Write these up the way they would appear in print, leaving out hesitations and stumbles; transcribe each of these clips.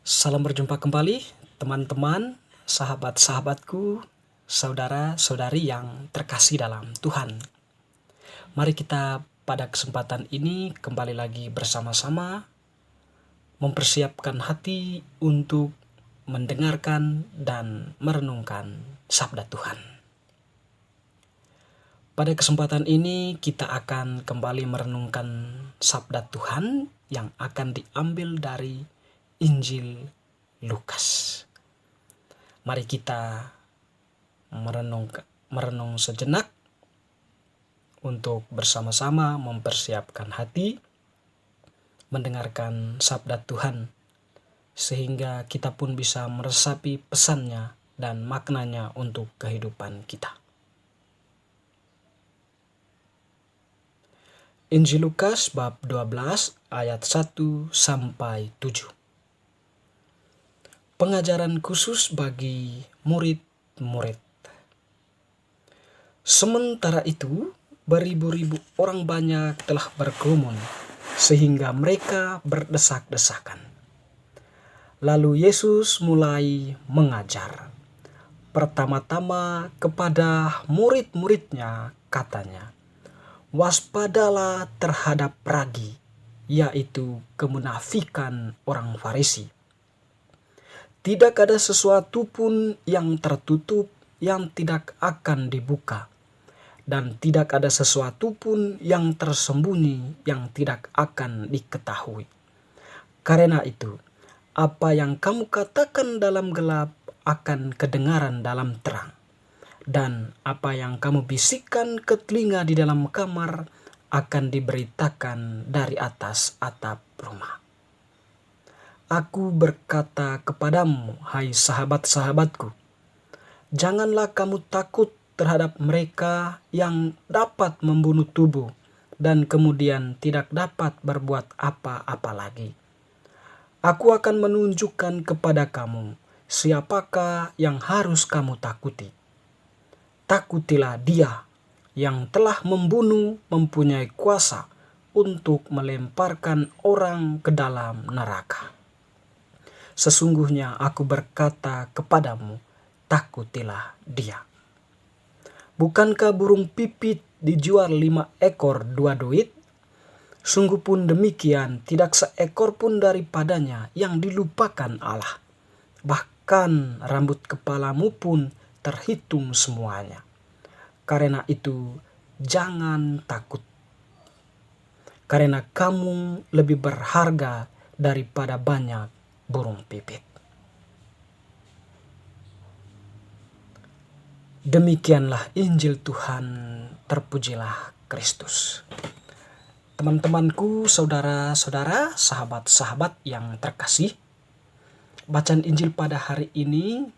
Salam berjumpa kembali, teman-teman, sahabat-sahabatku, saudara-saudari yang terkasih dalam Tuhan. Mari kita pada kesempatan ini kembali lagi bersama-sama mempersiapkan hati untuk mendengarkan dan merenungkan sabda Tuhan. Pada kesempatan ini kita akan kembali merenungkan sabda Tuhan yang akan diambil dari Injil Lukas. Mari kita merenung sejenak untuk bersama-sama mempersiapkan hati mendengarkan sabda Tuhan, sehingga kita pun bisa meresapi pesannya dan maknanya untuk kehidupan kita. Injil Lukas bab 12 ayat 1 sampai 7. Pengajaran khusus bagi murid-murid. Sementara itu, beribu-ribu orang banyak telah berkerumun, sehingga mereka berdesak-desakan. Lalu Yesus mulai mengajar. Pertama-tama kepada murid-muridnya katanya, "Waspadalah terhadap ragi, yaitu kemunafikan orang Farisi. Tidak ada sesuatu pun yang tertutup yang tidak akan dibuka, dan tidak ada sesuatu pun yang tersembunyi yang tidak akan diketahui. Karena itu, apa yang kamu katakan dalam gelap akan kedengaran dalam terang, dan apa yang kamu bisikkan ke telinga di dalam kamar akan diberitakan dari atas atap rumah. Aku berkata kepadamu, hai sahabat-sahabatku, janganlah kamu takut terhadap mereka yang dapat membunuh tubuh dan kemudian tidak dapat berbuat apa-apa lagi. Aku akan menunjukkan kepada kamu siapakah yang harus kamu takuti. Takutilah Dia yang telah mempunyai kuasa untuk melemparkan orang ke dalam neraka. Sesungguhnya aku berkata kepadamu, takutilah Dia. Bukankah burung pipit dijual 5 ekor 2 duit? Sungguh pun demikian, tidak seekor pun daripadanya yang dilupakan Allah. Bahkan rambut kepalamu pun terhitung semuanya. Karena itu, jangan takut. Karena kamu lebih berharga daripada banyak burung pipit." Demikianlah Injil Tuhan, terpujilah Kristus. Teman-temanku, saudara-saudara, sahabat-sahabat yang terkasih, bacaan Injil pada hari ini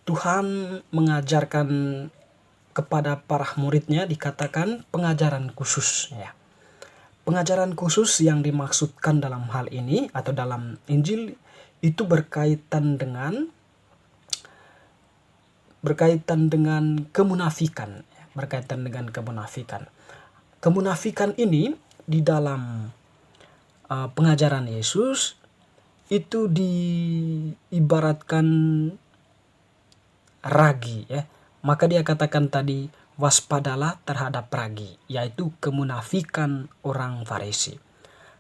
Tuhan mengajarkan kepada para muridnya, dikatakan pengajaran khusus ya. Pengajaran khusus yang dimaksudkan dalam hal ini atau dalam Injil itu berkaitan dengan kemunafikan, berkaitan dengan kemunafikan. Kemunafikan ini di dalam pengajaran Yesus itu diibaratkan ragi ya. Maka dia katakan tadi, waspadalah terhadap ragi, yaitu kemunafikan orang Farisi.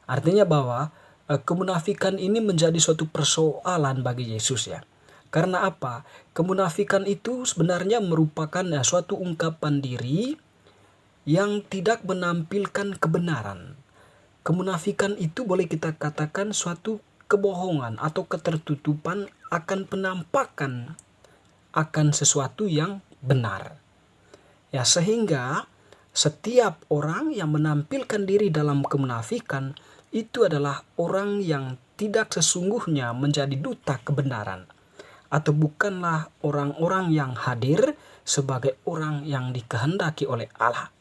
Artinya bahwa kemunafikan ini menjadi suatu persoalan bagi Yesus ya. Karena apa? Kemunafikan itu sebenarnya merupakan suatu ungkapan diri yang tidak menampilkan kebenaran. Kemunafikan itu boleh kita katakan suatu kebohongan atau ketertutupan akan penampakan akan sesuatu yang benar. Ya, sehingga setiap orang yang menampilkan diri dalam kemunafikan itu adalah orang yang tidak sesungguhnya menjadi duta kebenaran, atau bukanlah orang-orang yang hadir sebagai orang yang dikehendaki oleh Allah.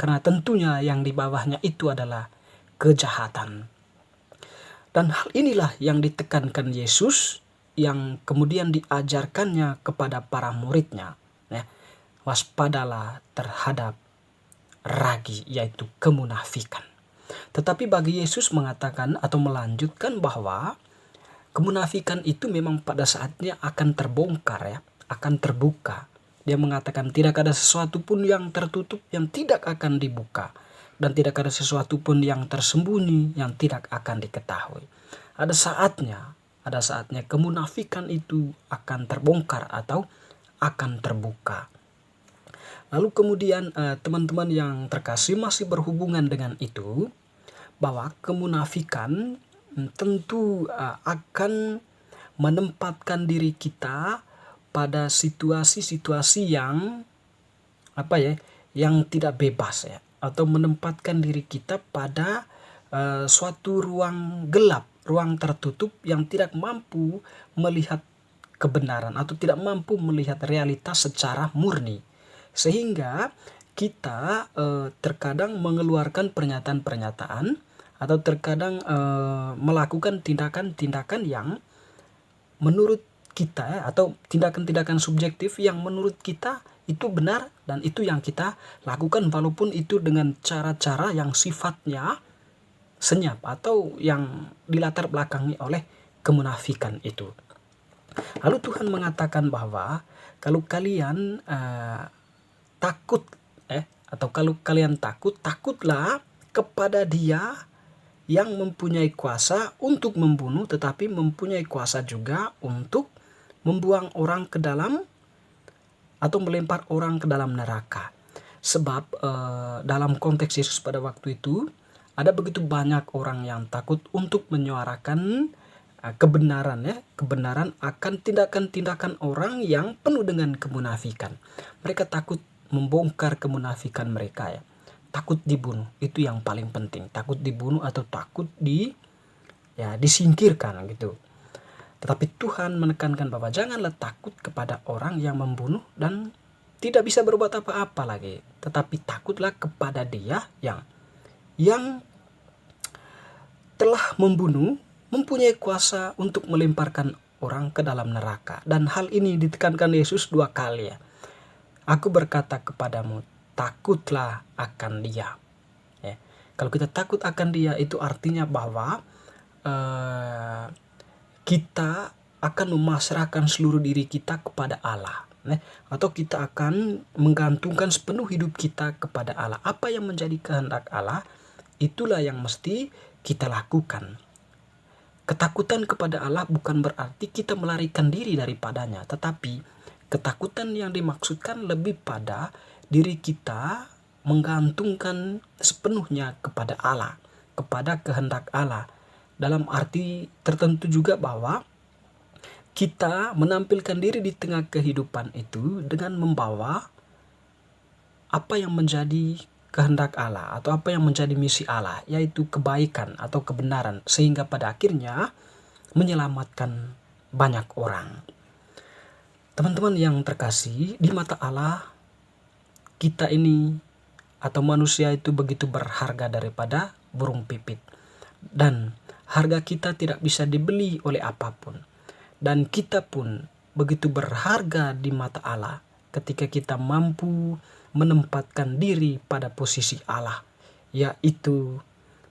Karena tentunya yang di bawahnya itu adalah kejahatan. Dan hal inilah yang ditekankan Yesus, yang kemudian diajarkannya kepada para muridnya ya. Waspadalah terhadap ragi, yaitu kemunafikan. Tetapi bagi Yesus mengatakan atau melanjutkan bahwa kemunafikan itu memang pada saatnya akan terbongkar ya, akan terbuka. Dia mengatakan tidak ada sesuatu pun yang tertutup yang tidak akan dibuka, dan tidak ada sesuatu pun yang tersembunyi yang tidak akan diketahui. Ada saatnya kemunafikan itu akan terbongkar atau akan terbuka. Lalu kemudian teman-teman yang terkasih, masih berhubungan dengan itu, bahwa kemunafikan tentu akan menempatkan diri kita pada situasi-situasi yang yang tidak bebas ya, atau menempatkan diri kita pada suatu ruang gelap, ruang tertutup yang tidak mampu melihat kebenaran atau tidak mampu melihat realitas secara murni, sehingga kita terkadang mengeluarkan pernyataan-pernyataan atau terkadang melakukan tindakan-tindakan yang menurut kita atau tindakan-tindakan subjektif yang menurut kita itu benar dan itu yang kita lakukan, walaupun itu dengan cara-cara yang sifatnya senyap atau yang dilatar belakangi oleh kemunafikan itu. Lalu Tuhan mengatakan bahwa kalau kalian takut atau kalau kalian takutlah kepada Dia yang mempunyai kuasa untuk membunuh, tetapi mempunyai kuasa juga untuk membuang orang ke dalam atau melempar orang ke dalam neraka. Sebab dalam konteks Yesus pada waktu itu, ada begitu banyak orang yang takut untuk menyuarakan kebenaran akan tindakan-tindakan orang yang penuh dengan kemunafikan. Mereka takut membongkar kemunafikan mereka ya. Takut dibunuh, itu yang paling penting. Takut dibunuh atau takut disingkirkan gitu. Tetapi Tuhan menekankan bahwa janganlah takut kepada orang yang membunuh dan tidak bisa berbuat apa-apa lagi, tetapi takutlah kepada Dia yang telah membunuh, mempunyai kuasa untuk melemparkan orang ke dalam neraka. Dan hal ini ditekankan Yesus 2 kali ya. Aku berkata kepadamu, takutlah akan Dia. Ya. Kalau kita takut akan Dia, itu artinya bahwa kita akan memasrahkan seluruh diri kita kepada Allah, atau kita akan menggantungkan sepenuh hidup kita kepada Allah. Apa yang menjadi kehendak Allah, itulah yang mesti kita lakukan. Ketakutan kepada Allah bukan berarti kita melarikan diri daripadanya, tetapi ketakutan yang dimaksudkan lebih pada diri kita menggantungkan sepenuhnya kepada Allah, kepada kehendak Allah. Dalam arti tertentu juga bahwa kita menampilkan diri di tengah kehidupan itu dengan membawa apa yang menjadi kehendak Allah atau apa yang menjadi misi Allah, yaitu kebaikan atau kebenaran, sehingga pada akhirnya menyelamatkan banyak orang. Teman-teman yang terkasih, di mata Allah kita ini atau manusia itu begitu berharga daripada burung pipit, dan harga kita tidak bisa dibeli oleh apapun. Dan kita pun begitu berharga di mata Allah ketika kita mampu menempatkan diri pada posisi Allah, yaitu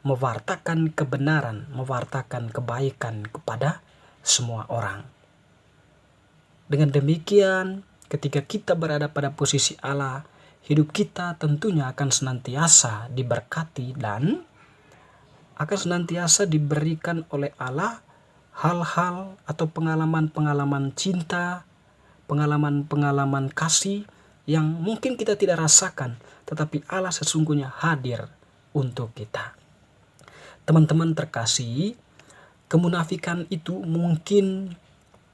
mewartakan kebenaran, mewartakan kebaikan kepada semua orang. Dengan demikian, ketika kita berada pada posisi Allah, hidup kita tentunya akan senantiasa diberkati dan akan senantiasa diberikan oleh Allah hal-hal atau pengalaman-pengalaman cinta, pengalaman-pengalaman kasih yang mungkin kita tidak rasakan, tetapi Allah sesungguhnya hadir untuk kita. Teman-teman terkasih, kemunafikan itu mungkin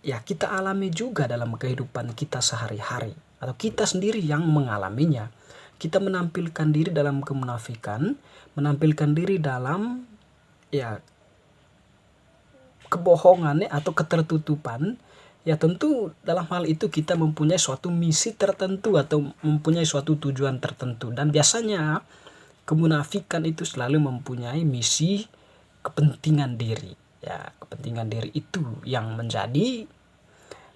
kita alami juga dalam kehidupan kita sehari-hari, atau kita sendiri yang mengalaminya. Kita menampilkan diri dalam kemunafikan, menampilkan diri dalam kebohongan atau ketertutupan. Tentu dalam hal itu kita mempunyai suatu misi tertentu atau mempunyai suatu tujuan tertentu, dan biasanya kemunafikan itu selalu mempunyai misi kepentingan diri. Kepentingan diri itu yang menjadi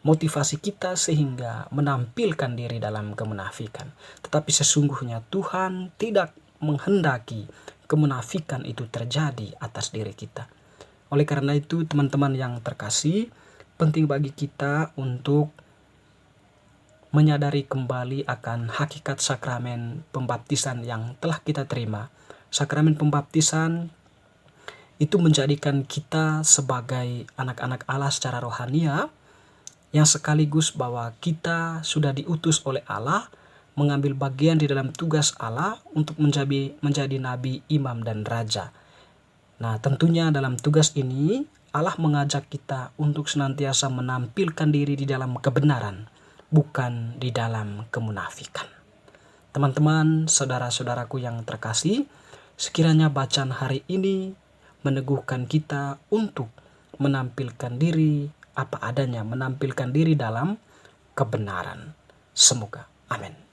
motivasi kita sehingga menampilkan diri dalam kemunafikan. Tetapi sesungguhnya Tuhan tidak menghendaki kemunafikan itu terjadi atas diri kita. Oleh karena itu teman-teman yang terkasih, penting bagi kita untuk menyadari kembali akan hakikat sakramen pembaptisan yang telah kita terima. Sakramen pembaptisan itu menjadikan kita sebagai anak-anak Allah secara rohania, yang sekaligus bahwa kita sudah diutus oleh Allah mengambil bagian di dalam tugas Allah untuk menjadi nabi, imam, dan raja. Nah, tentunya dalam tugas ini Allah mengajak kita untuk senantiasa menampilkan diri di dalam kebenaran, bukan di dalam kemunafikan. Teman-teman, saudara-saudaraku yang terkasih, sekiranya bacaan hari ini meneguhkan kita untuk menampilkan diri apa adanya, menampilkan diri dalam kebenaran. Semoga. Amin.